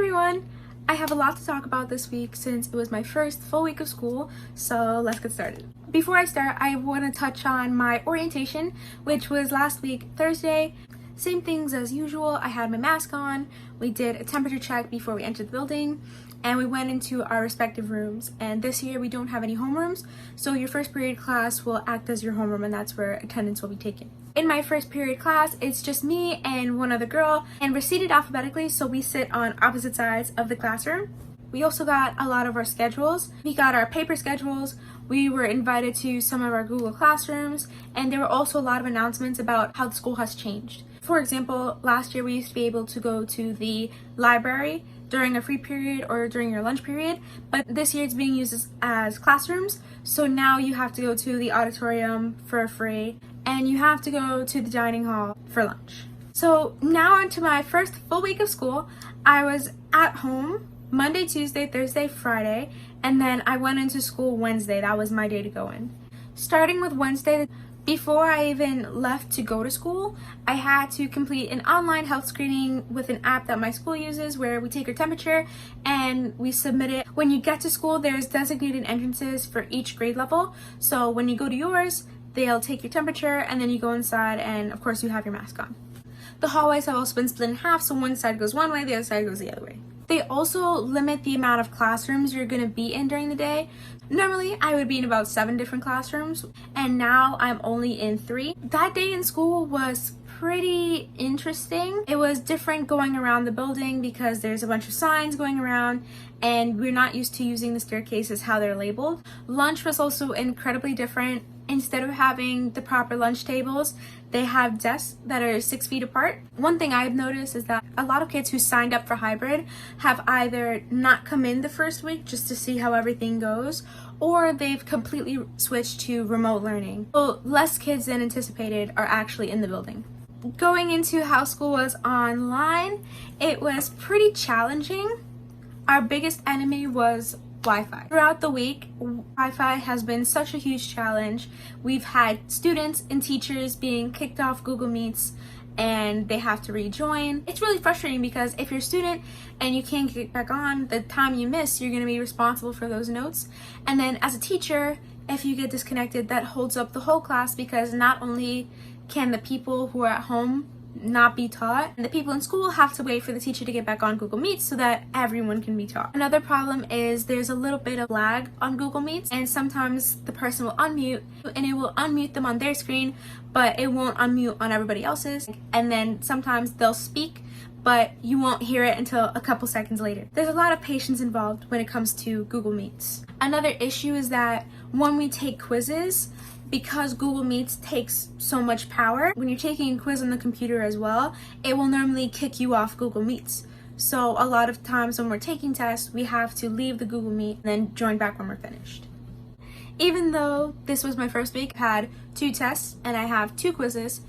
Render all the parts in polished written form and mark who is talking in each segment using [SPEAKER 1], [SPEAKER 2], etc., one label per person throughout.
[SPEAKER 1] everyone! I have a lot to talk about this week since it was my first full week of school, so let's get started. Before I start, I want to touch on my orientation, which was last week, Thursday. Same things as usual. I had my mask on, we did a temperature check before we entered the building, and we went into our respective rooms. And this year we don't have any homerooms, so your first period class will act as your homeroom, and that's where attendance will be taken. In my first period class, it's just me and one other girl, and we're seated alphabetically, so we sit on opposite sides of the classroom. We also got a lot of our schedules. We got our paper schedules, we were invited to some of our Google Classrooms, and there were also a lot of announcements about how the school has changed. For example, last year we used to be able to go to the library during a free period or during your lunch period, but this year it's being used as classrooms, so now you have to go to the auditorium for free, and you have to go to the dining hall for lunch. So now on to my first full week of school. I was at home Monday, Tuesday, Thursday, Friday, and then I went into school Wednesday. That was my day to go in. Starting with Wednesday, before I even left to go to school, I had to complete an online health screening with an app that my school uses where we take your temperature and we submit it. When you get to school, there's designated entrances for each grade level. So when you go to yours, they'll take your temperature and then you go inside, and of course you have your mask on. The hallways have also been split in half, so one side goes one way, the other side goes the other way. They also limit the amount of classrooms you're going to be in during the day. Normally, I would be in about 7 different classrooms, and now I'm only in 3. That day in school was pretty interesting. It was different going around the building because there's a bunch of signs going around, and we're not used to using the staircases how they're labeled. Lunch was also incredibly different. Instead of having the proper lunch tables, they have desks that are 6 feet apart. One thing I've noticed is that a lot of kids who signed up for hybrid have either not come in the first week just to see how everything goes, or they've completely switched to remote learning. So less kids than anticipated are actually in the building. Going into how school was online, it was pretty challenging. Our biggest enemy was Wi-Fi. Throughout the week, Wi-Fi has been such a huge challenge. We've had students and teachers being kicked off Google Meets and they have to rejoin. It's really frustrating because if you're a student and you can't get back on, the time you miss, you're going to be responsible for those notes. And then as a teacher, if you get disconnected, that holds up the whole class, because not only can the people who are at home not be taught, and the people in school have to wait for the teacher to get back on Google Meets so that everyone can be taught. Another problem is there's a little bit of lag on Google Meets, and sometimes the person will unmute and it will unmute them on their screen, but it won't unmute on everybody else's. And then sometimes they'll speak, but you won't hear it until a couple seconds later. There's a lot of patience involved when it comes to Google Meets. Another issue is that when we take quizzes, because Google Meets takes so much power, when you're taking a quiz on the computer as well, it will normally kick you off Google Meets. So a lot of times when we're taking tests, we have to leave the Google Meet and then join back when we're finished. Even though this was my first week, I had 2 tests and I have 2 quizzes.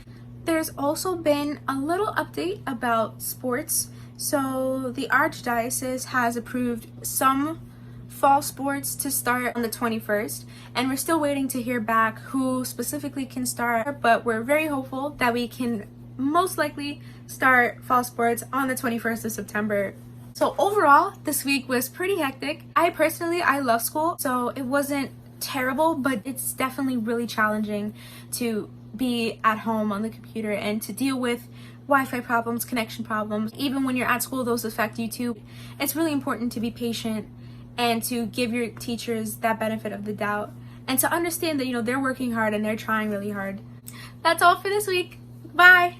[SPEAKER 1] There's also been a little update about sports. So the Archdiocese has approved some fall sports to start on the 21st, and we're still waiting to hear back who specifically can start, but we're very hopeful that we can most likely start fall sports on the 21st of September. So overall, this week was pretty hectic. I love school, so it wasn't terrible, but it's definitely really challenging to be at home on the computer and to deal with Wi-Fi problems, connection problems. Even when you're at school, those affect you too. It's really important to be patient and to give your teachers that benefit of the doubt, and to understand that, they're working hard and they're trying really hard. That's all for this week. Bye!